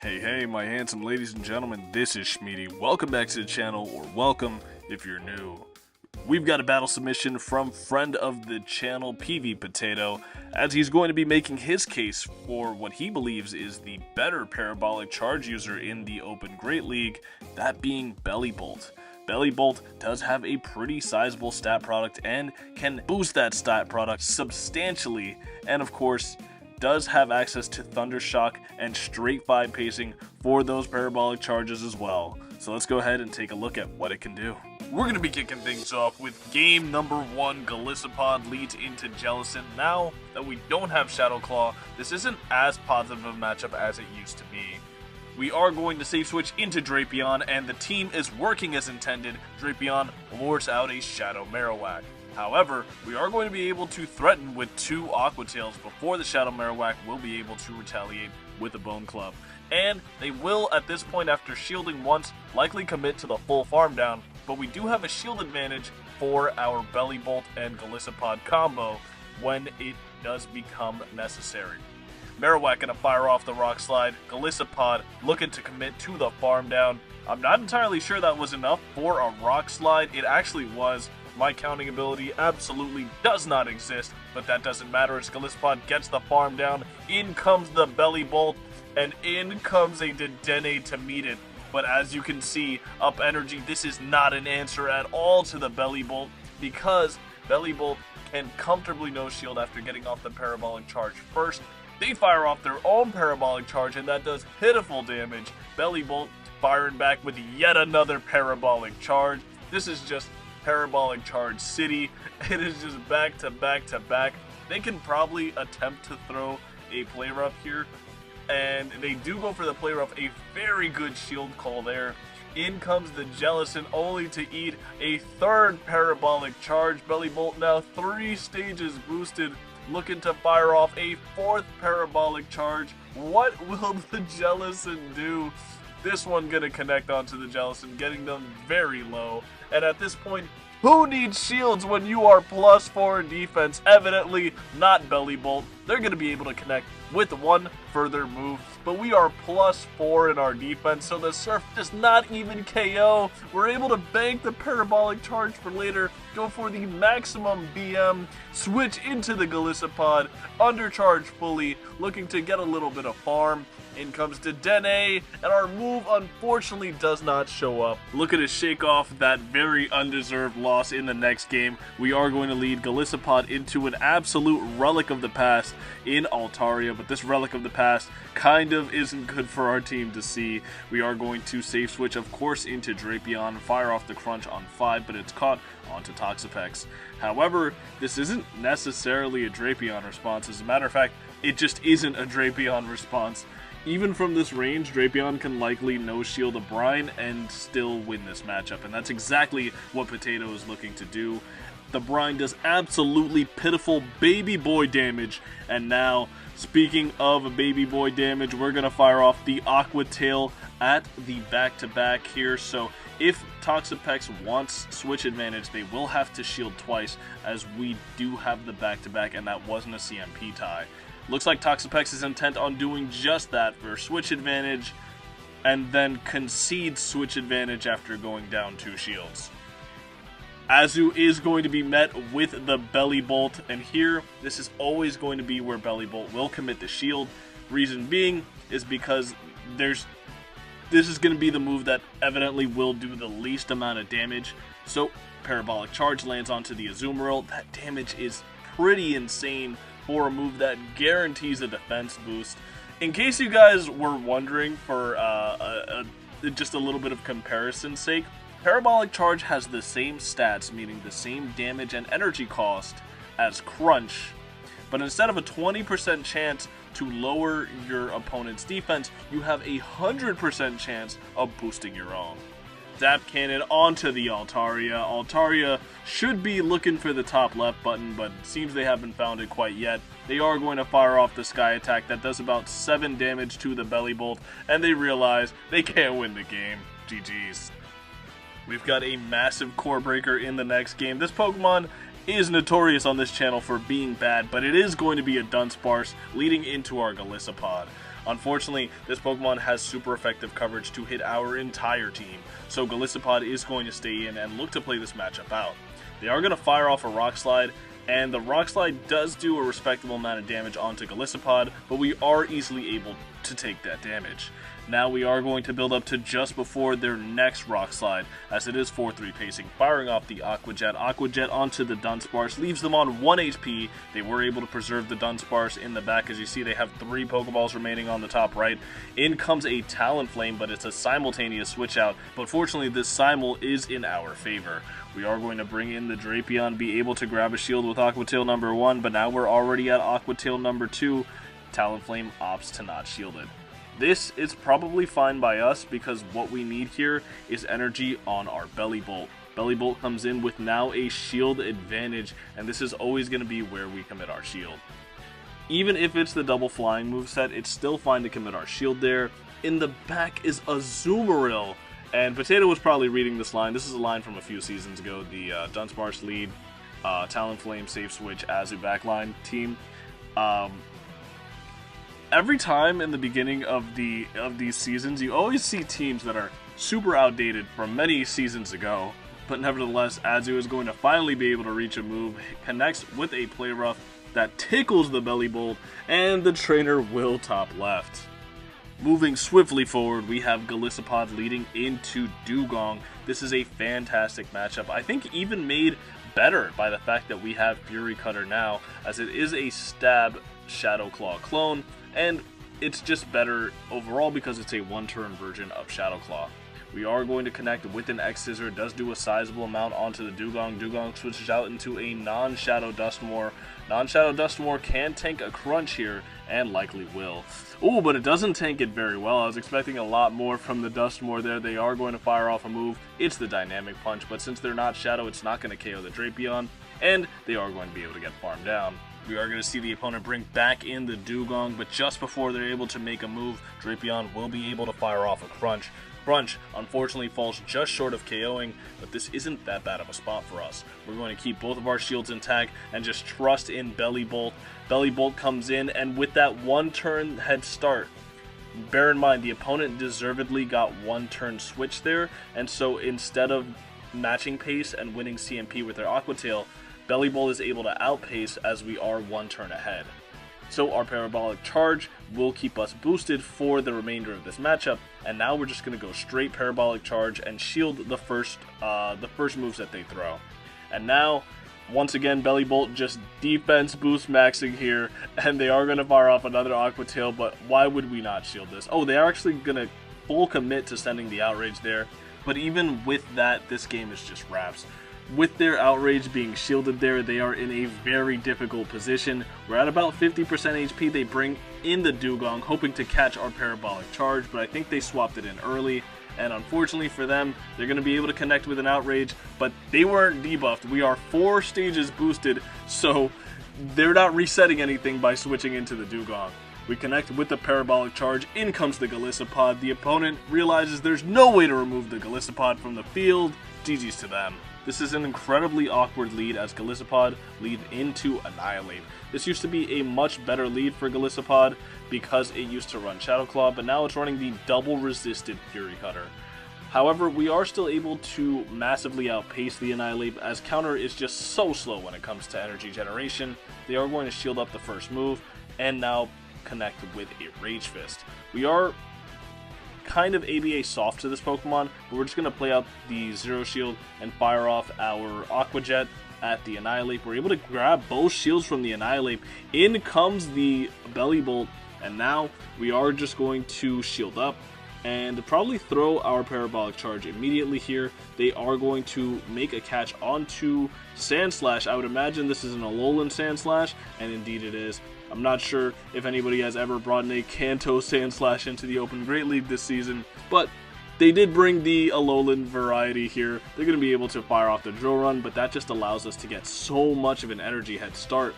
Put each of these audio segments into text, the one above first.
Hey, my handsome ladies and gentlemen, this is Shmeaty. Welcome back to the channel, or welcome if you're new. We've got a battle submission from friend of the channel, PV Potato, as he's going to be making his case for what he believes is the better parabolic charge user in the Open Great League, that being Bellybolt. Bellybolt does have a pretty sizable stat product and can boost that stat product substantially, and of course, does have access to Thunder Shock and straight 5 pacing for those parabolic charges as well. So let's go ahead and take a look at what it can do. We're going to be kicking things off with game number 1. Golisopod leads into Jellicent. Now that we don't have Shadow Claw, this isn't as positive of a matchup as it used to be. We are going to safe switch into Drapion, and the team is working as intended. Drapion lures out a Shadow Marowak. However, we are going to be able to threaten with 2 Aqua Tails before the Shadow Marowak will be able to retaliate with a Bone Club. And they will, at this point, after shielding once, likely commit to the full farm down, but we do have a shield advantage for our Bellybolt and Golisopod combo when it does become necessary. Marowak gonna fire off the Rock Slide, Golisopod looking to commit to the farm down. I'm not entirely sure that was enough for a Rock Slide. It actually was. My counting ability absolutely does not exist, but that doesn't matter as Golisopod gets the farm down. In comes the Bellybolt, and in comes a Dedenne to meet it. But as you can see, up energy, this is not an answer at all to the Bellybolt, because Bellybolt can comfortably no shield after getting off the parabolic charge first. They fire off their own parabolic charge, and that does pitiful damage. Bellybolt firing back with yet another parabolic charge. This is just Parabolic Charge City. It is just back to back to back. They can probably attempt to throw a Play Rough here, and they do go for the Play Rough. A very good shield call there. In comes the Jellicent, only to eat a 3rd Parabolic Charge. Bellybolt now 3 stages boosted, looking to fire off a 4th Parabolic Charge. What will the Jellicent do? This one gonna connect onto the Jellicent, getting them very low. And at this point, who needs shields when you are +4 in defense? Evidently not Bellybolt. They're going to be able to connect with 1 further move, but we are +4 in our defense, so the Surf does not even KO. We're able to bank the parabolic charge for later, go for the maximum BM, switch into the Golisopod, undercharge fully, looking to get a little bit of farm. In comes Dedenne, and our move unfortunately does not show up. Looking to shake off that very undeserved loss in the next game. We are going to lead Golisopod into an absolute relic of the past in Altaria, but this relic of the past kind of isn't good for our team to see. We are going to safe switch, of course, into Drapion, fire off the Crunch on 5, but it's caught onto Toxapex. However, this isn't necessarily a Drapion response. As a matter of fact, it just isn't a Drapion response. Even from this range, Drapion can likely no-shield a Brine and still win this matchup, and that's exactly what Potato is looking to do. The Brine does absolutely pitiful baby boy damage, and now, speaking of baby boy damage, we're going to fire off the Aqua Tail at the back-to-back here, so if Toxapex wants switch advantage, they will have to shield twice, as we do have the back-to-back, and that wasn't a CMP tie. Looks like Toxapex is intent on doing just that for switch advantage, and then concede switch advantage after going down 2 shields. Azu is going to be met with the Bellybolt, and here, this is always going to be where Bellybolt will commit the shield. Reason being is because this is going to be the move that evidently will do the least amount of damage. So, Parabolic Charge lands onto the Azumarill. That damage is pretty insane for a move that guarantees a defense boost. In case you guys were wondering, for just a little bit of comparison's sake, Parabolic Charge has the same stats, meaning the same damage and energy cost as Crunch, but instead of a 20% chance to lower your opponent's defense, you have a 100% chance of boosting your own. Zap Cannon onto the Altaria. Altaria should be looking for the top left button, but it seems they haven't found it quite yet. They are going to fire off the Sky Attack that does about 7 damage to the Bellybolt, and they realize they can't win the game. GG's. We've got a massive Core Breaker in the next game. This Pokemon is notorious on this channel for being bad, but it is going to be a Dunsparce leading into our Golisopod. Unfortunately, this Pokemon has super effective coverage to hit our entire team, so Golisopod is going to stay in and look to play this matchup out. They are going to fire off a Rock Slide, and the Rock Slide does do a respectable amount of damage onto Golisopod, but we are easily able to take that damage. Now we are going to build up to just before their next Rock Slide, as it is 4-3 pacing, firing off the Aqua Jet. Aqua Jet onto the Dunsparce, leaves them on 1 HP. They were able to preserve the Dunsparce in the back. As you see, they have 3 Pokeballs remaining on the top right. In comes a Talonflame, but it's a simultaneous switch out. But fortunately, this Simul is in our favor. We are going to bring in the Drapion, be able to grab a shield with Aqua Tail number 1, but now we're already at Aqua Tail number 2. Talonflame opts to not shield it. This is probably fine by us because what we need here is energy on our Bellybolt. Bellybolt comes in with now a shield advantage, and this is always going to be where we commit our shield. Even if it's the double flying moveset, it's still fine to commit our shield there. In the back is a Azumarill, and Potato was probably reading this line. This is a line from a few seasons ago, the Dunsparce lead, Talonflame, Safe Switch, Azu backline team. Every time in the beginning of these seasons, you always see teams that are super outdated from many seasons ago. But nevertheless, Azu is going to finally be able to reach a move, connects with a Play Rough that tickles the Bellybolt, and the trainer will top left. Moving swiftly forward, we have Golisopod leading into Dugong. This is a fantastic matchup. I think even made better by the fact that we have Fury Cutter now, as it is a stab Shadow Claw clone, and it's just better overall because it's a one-turn version of Shadow Claw. We are going to connect with an X-Scissor. It does do a sizable amount onto the Dugong. Dugong switches out into a non-Shadow Dusknoir. Non-Shadow Dusknoir can tank a Crunch here, and likely will. Ooh, but it doesn't tank it very well. I was expecting a lot more from the Dusknoir there. They are going to fire off a move. It's the Dynamic Punch, but since they're not Shadow, it's not going to KO the Drapion, and they are going to be able to get farmed down. We are going to see the opponent bring back in the Dugong, but just before they're able to make a move, Drapion will be able to fire off a Crunch. Crunch, unfortunately, falls just short of KOing, but this isn't that bad of a spot for us. We're going to keep both of our shields intact and just trust in Bellybolt. Bellybolt comes in, and with that one-turn head start, bear in mind, the opponent deservedly got one-turn switch there, and so instead of matching pace and winning CMP with their Aqua Tail, Bellybolt is able to outpace as we are one turn ahead. So our Parabolic Charge will keep us boosted for the remainder of this matchup, and now we're just going to go straight Parabolic Charge and shield the first moves that they throw. And now, once again, Bellybolt just defense boost maxing here, and they are going to fire off another Aqua Tail, but why would we not shield this? Oh, they are actually going to full commit to sending the Outrage there, but even with that, this game is just wraps. With their Outrage being shielded there, they are in a very difficult position. We're at about 50% HP. They bring in the Dugong, hoping to catch our Parabolic Charge, but I think they swapped it in early. And unfortunately for them, they're going to be able to connect with an Outrage, but they weren't debuffed. We are 4 stages boosted, so they're not resetting anything by switching into the Dugong. We connect with the Parabolic Charge, in comes the Golisopod. The opponent realizes there's no way to remove the Golisopod from the field. GG's to them. This is an incredibly awkward lead as Golisopod lead into Annihilate. This used to be a much better lead for Golisopod because it used to run Shadow Claw, but now it's running the double resisted Fury Cutter. However, we are still able to massively outpace the Annihilate as counter is just so slow when it comes to energy generation. They are going to shield up the first move and now connect with a Rage Fist. We are kind of ABA soft to this Pokemon, but we're just going to play out the Zero Shield and fire off our Aqua Jet at the Annihilate. We're able to grab both shields from the Annihilate. In comes the Bellybolt, and now we are just going to shield up and probably throw our Parabolic Charge immediately here. They are going to make a catch onto Sandslash. I would imagine this is an Alolan Sandslash, and indeed it is. I'm not sure if anybody has ever brought in a Kanto Sandslash into the Open Great League this season, but they did bring the Alolan variety here. They're going to be able to fire off the Drill Run, but that just allows us to get so much of an energy head start.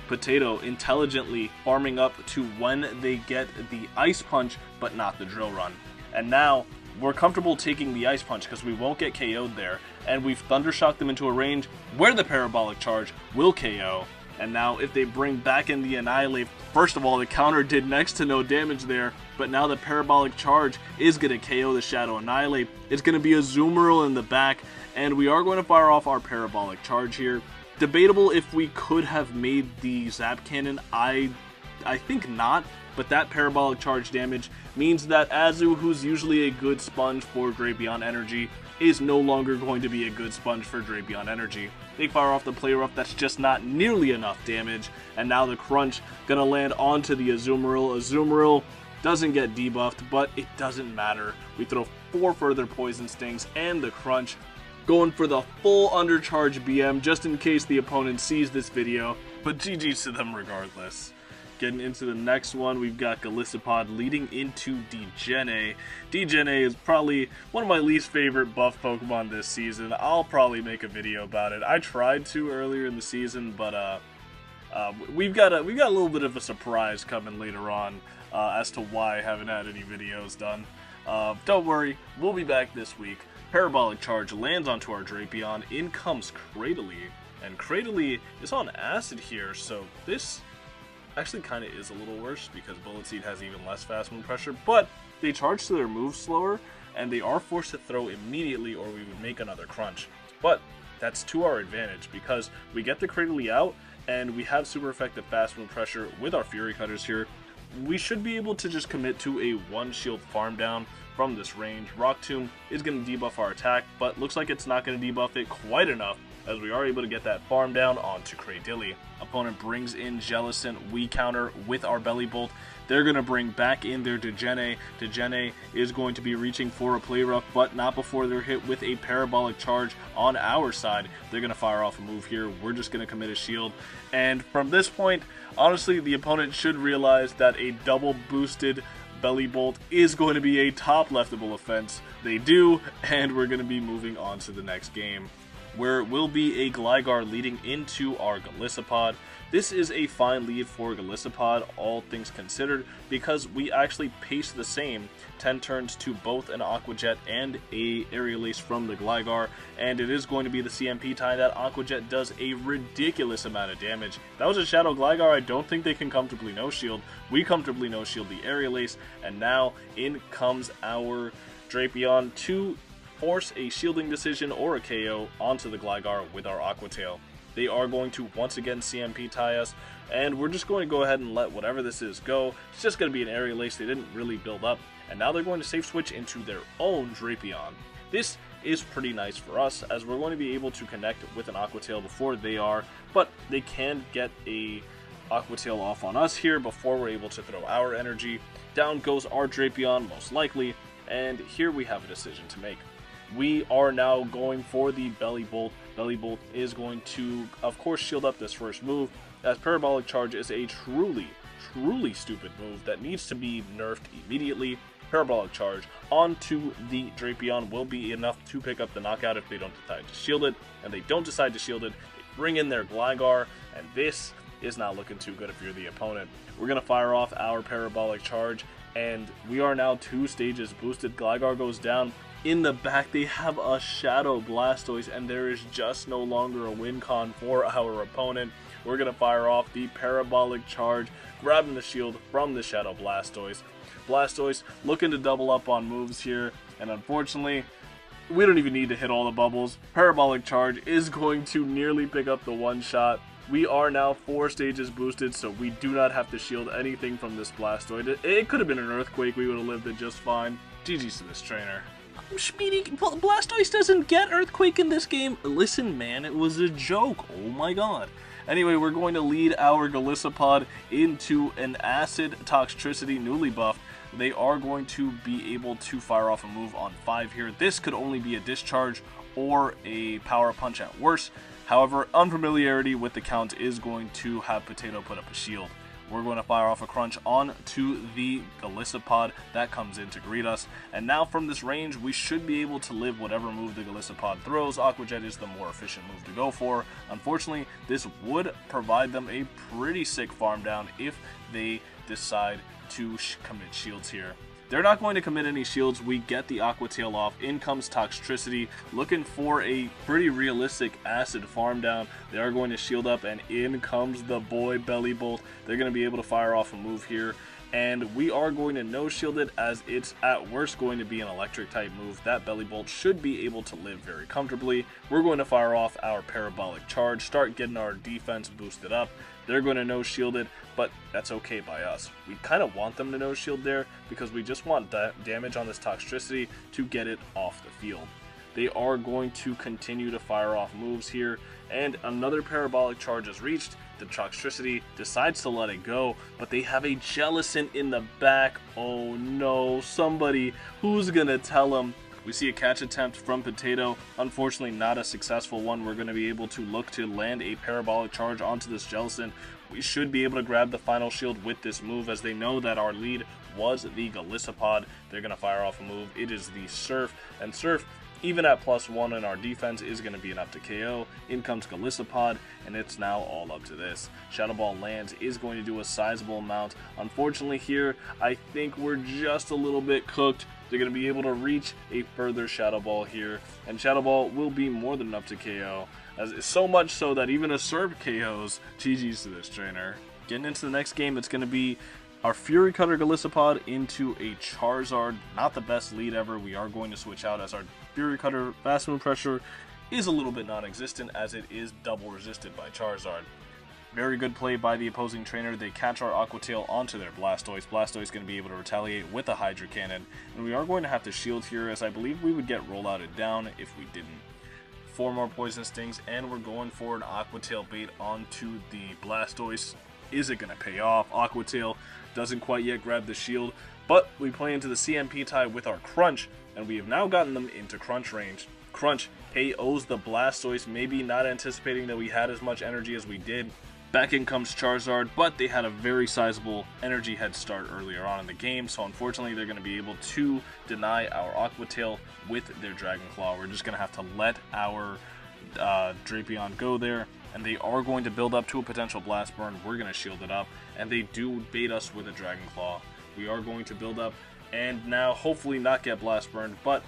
Potato intelligently farming up to when they get the Ice Punch, but not the Drill Run. And now, we're comfortable taking the Ice Punch because we won't get KO'd there, and we've Thundershocked them into a range where the Parabolic Charge will KO. And now if they bring back in the Annihilate, first of all, the counter did next to no damage there, but now the Parabolic Charge is going to KO the Shadow Annihilate. It's going to be a Zoomerl in the back, and we are going to fire off our Parabolic Charge here. Debatable if we could have made the Zap Cannon. I think not, but that Parabolic Charge damage means that Azu, who's usually a good sponge for Drapion Energy, is no longer going to be a good sponge for Drapion Energy. They fire off the Play Rough, that's just not nearly enough damage, and now the Crunch gonna land onto the Azumarill. Azumarill doesn't get debuffed, but it doesn't matter. We throw 4 further Poison Stings and the Crunch, going for the full undercharge BM just in case the opponent sees this video, but GG's to them regardless. Getting into the next one, we've got Golisopod leading into Dedenne. Dedenne is probably one of my least favorite buff Pokemon this season. I'll probably make a video about it. I tried to earlier in the season, but we've got a little bit of a surprise coming later on as to why I haven't had any videos done. Don't worry, we'll be back this week. Parabolic Charge lands onto our Drapion. In comes Cradily, and Cradily is on Acid here, so this actually kind of is a little worse because Bullet Seed has even less fast move pressure, but they charge to their move slower, and they are forced to throw immediately or we would make another Crunch. But that's to our advantage because we get the Cradily out, and we have super effective fast move pressure with our Fury Cutters here. We should be able to just commit to a 1-shield farm down from this range. Rock Tomb is going to debuff our attack, but looks like it's not going to debuff it quite enough, as we are able to get that farm down onto Cradily. Opponent brings in Jellicent, we counter with our Bellybolt. They're going to bring back in their Dedenne. Dedenne is going to be reaching for a Play Rough, but not before they're hit with a Parabolic Charge on our side. They're going to fire off a move here. We're just going to commit a shield. And from this point, honestly, the opponent should realize that a double boosted Bellybolt is going to be a top leftable offense. They do, and we're going to be moving on to the next game, where it will be a Gliggar leading into our Golisopod. This is a fine lead for Golisopod, all things considered, because we actually pace the same 10 turns to both an Aqua Jet and a Aerial Ace from the Gliggar, and it is going to be the CMP tie. That Aqua Jet does a ridiculous amount of damage. That was a Shadow Gliggar. I don't think they can comfortably no-shield. We comfortably no-shield the Aerial Ace, and now in comes our Drapion to force a shielding decision or a KO onto the Gliggar with our Aqua Tail. They are going to once again CMP tie us, and we're just going to go ahead and let whatever this is go. It's just going to be an Aerial Ace. They didn't really build up, and now they're going to safe switch into their own Drapion. This is pretty nice for us, as we're going to be able to connect with an Aqua Tail before they are, but they can get a Aqua Tail off on us here before we're able to throw our energy. Down goes our Drapion, most likely, and here we have a decision to make. We are now going for the Bellybolt. Bellybolt is going to, of course, shield up this first move, as Parabolic Charge is a truly stupid move that needs to be nerfed immediately. Parabolic Charge onto the Drapion will be enough to pick up the knockout if they don't decide to shield it, and they don't decide to shield it. They bring in their Gliggar, and this is not looking too good if you're the opponent. We're going to fire off our Parabolic Charge, and we are now 2 stages boosted. Gliggar goes down. In the back, they have a Shadow Blastoise, and there is just no longer a win con for our opponent. We're going to fire off the Parabolic Charge, grabbing the shield from the Shadow Blastoise. Blastoise looking to double up on moves here, and unfortunately, we don't even need to hit all the bubbles. Parabolic Charge is going to nearly pick up the one-shot. We are now 4 stages boosted, so we do not have to shield anything from this Blastoise. It could have been an Earthquake, we would have lived it just fine. GG's to this trainer. Shmeaty, Blastoise doesn't get Earthquake in this game. Listen, man, it was a joke. Oh my god. Anyway, we're going to lead our Golisopod into an Acid Toxitricity newly buffed. They are going to be able to fire off a move on 5 here. This could only be a Discharge or a Power Punch at worst. However, Unfamiliarity with the count is going to have Potato put up a shield. We're going to fire off a Crunch on to the Golisopod that comes in to greet us. And now from this range, we should be able to live whatever move the Golisopod throws. Aqua Jet is the more efficient move to go for. Unfortunately, this would provide them a pretty sick farm down if they decide to commit shields here. They're not going to commit any shields. We get the Aqua Tail off. In comes Toxitricity, looking for a pretty realistic acid farm down. They are going to shield up, and in comes the boy Bellybolt. They're going to be able to fire off a move here, and we are going to no-shield it, as it's at worst going to be an electric type move. That Bellybolt should be able to live very comfortably. We're going to fire off our parabolic charge, start getting our defense boosted up. They're going to no-shield it, but that's okay by us. We kind of want them to no-shield there because we just want that damage on this Toxicity to get it off the field. They are going to continue to fire off moves here, and another parabolic charge is reached. The Toxicity decides to let it go, but they have a Jellicent in the back. Oh no, somebody, who's gonna tell them? We see a catch attempt from Potato. Unfortunately, not a successful one. We're going to be able to look to land a parabolic charge onto this Jellicent. We should be able to grab the final shield with this move, as they know that our lead was the Golisopod. They're going to fire off a move. It is the Surf, and Surf, even at +1 in our defense, is going to be enough to KO. In comes Golisopod, and it's now all up to this. Shadow Ball lands, is going to do a sizable amount. Unfortunately here, I think we're just a little bit cooked. They're going to be able to reach a further Shadow Ball here, and Shadow Ball will be more than enough to KO. As so much so that even a Surf KOs. GG's to this trainer. Getting into the next game, it's going to be our Fury Cutter Golisopod into a Charizard. Not the best lead ever. We are going to switch out, as our Fury Cutter fast move pressure is a little bit non-existent, as it is double resisted by Charizard. Very good play by the opposing trainer. They catch our Aqua Tail onto their Blastoise. Blastoise is going to be able to retaliate with a Hydro Cannon, and we are going to have to shield here, as I believe we would get rollouted down if we didn't. 4 more Poison Stings, and we're going for an Aqua Tail bait onto the Blastoise. Is it going to pay off? Aqua Tail doesn't quite yet grab the shield, but we play into the CMP tie with our Crunch, and we have now gotten them into Crunch range. Crunch KOs the Blastoise, maybe not anticipating that we had as much energy as we did. Back in comes Charizard, but they had a very sizable energy head start earlier on in the game, so unfortunately they're going to be able to deny our Aqua Tail with their Dragon Claw. We're just going to have to let our Drapion go there, and they are going to build up to a potential Blast Burn. We're going to shield it up, and they do bait us with a Dragon Claw. We are going to build up, and now hopefully not get Blast Burned, but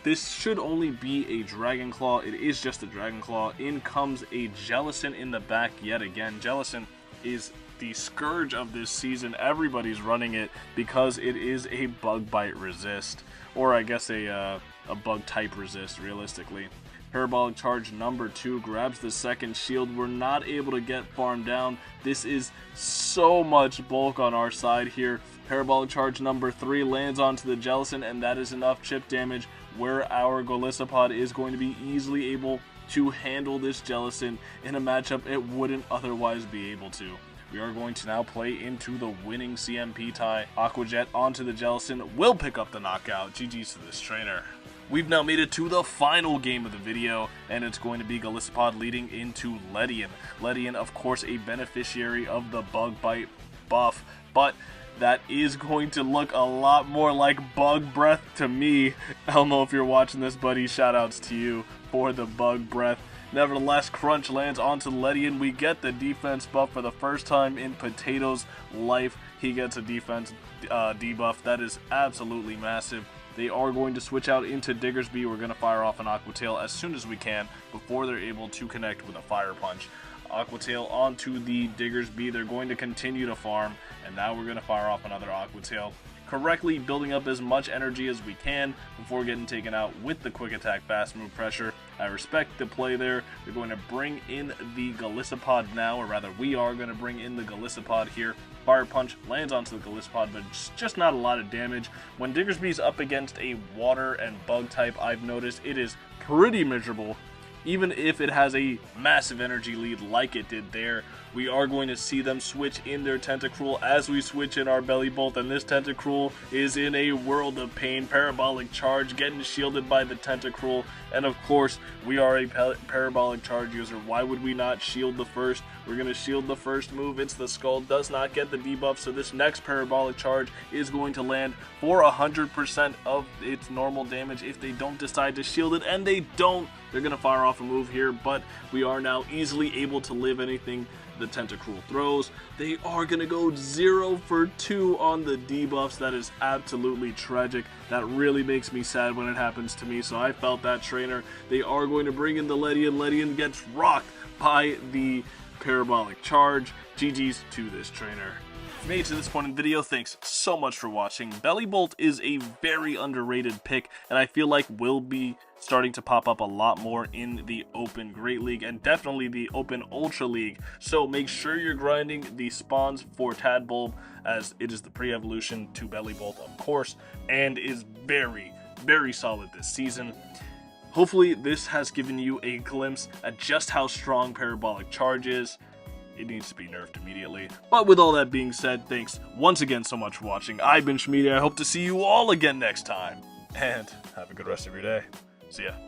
this should only be a Dragon Claw. It is just a Dragon Claw. In comes a Jellicent in the back yet again. Jellicent is the scourge of this season. Everybody's running it because it is a Bug Bite resist, or I guess a Bug type resist, realistically. Parabolic Charge number 2 grabs the second shield. We're not able to get farmed down. This is so much bulk on our side here. Parabolic Charge number 3 lands onto the Jellicent, and that is enough chip damage where our Golisopod is going to be easily able to handle this Jellicent in a matchup it wouldn't otherwise be able to. We are going to now play into the winning CMP tie. Aqua Jet onto the Jellicent will pick up the knockout. GG's to this trainer. We've now made it to the final game of the video, and it's going to be Golisopod leading into Ledian. Ledian, of course, a beneficiary of the Bug Bite buff, but that is going to look a lot more like Bug Breath to me. I don't know if you're watching this, buddy. Shoutouts to you for the Bug Breath. Nevertheless, Crunch lands onto Ledian. We get the defense buff for the first time in Potato's life. He gets a defense debuff. That is absolutely massive. They are going to switch out into Diggersby. We're going to fire off an Aqua Tail as soon as we can before they're able to connect with a Fire Punch. Aqua Tail onto the Diggersby. They're going to continue to farm, and now we're going to fire off another Aqua Tail, correctly building up as much energy as we can before getting taken out with the Quick Attack Fast Move Pressure. I respect the play there. They're going to bring in the Golisopod now, or rather we are going to bring in the Golisopod here. Fire Punch lands onto the Golisopod, but just not a lot of damage. When Diggersby's up against a water and bug type, I've noticed it is pretty miserable. Even if it has a massive energy lead like it did there, we are going to see them switch in their Tentacruel as we switch in our Bellybolt, and this Tentacruel is in a world of pain. Parabolic Charge getting shielded by the Tentacruel, and of course, we are a Parabolic Charge user. Why would we not shield the first? We're going to shield the first move. It's the Skull, does not get the debuff, so this next Parabolic Charge is going to land for 100% of its normal damage if they don't decide to shield it, and they don't. They're going to fire off a move here, but we are now easily able to live anything the Tentacruel throws. They are going to go 0 for 2 on the debuffs. That is absolutely tragic. That really makes me sad when it happens to me, so I felt that, trainer. They are going to bring in the Ledian. Ledian gets rocked by the parabolic charge. GG's to this trainer. If you made it to this point in the video, thanks so much for watching. Bellybolt is a very underrated pick, and I feel like will be starting to pop up a lot more in the Open Great League and definitely the Open Ultra League. So make sure you're grinding the spawns for Tadbulb, as it is the pre-evolution to Bellybolt, of course, and is very, very solid this season. Hopefully this has given you a glimpse at just how strong Parabolic Charge is. It needs to be nerfed immediately. But with all that being said, thanks once again so much for watching. I've been Shmeaty. I hope to see you all again next time. And have a good rest of your day. See ya.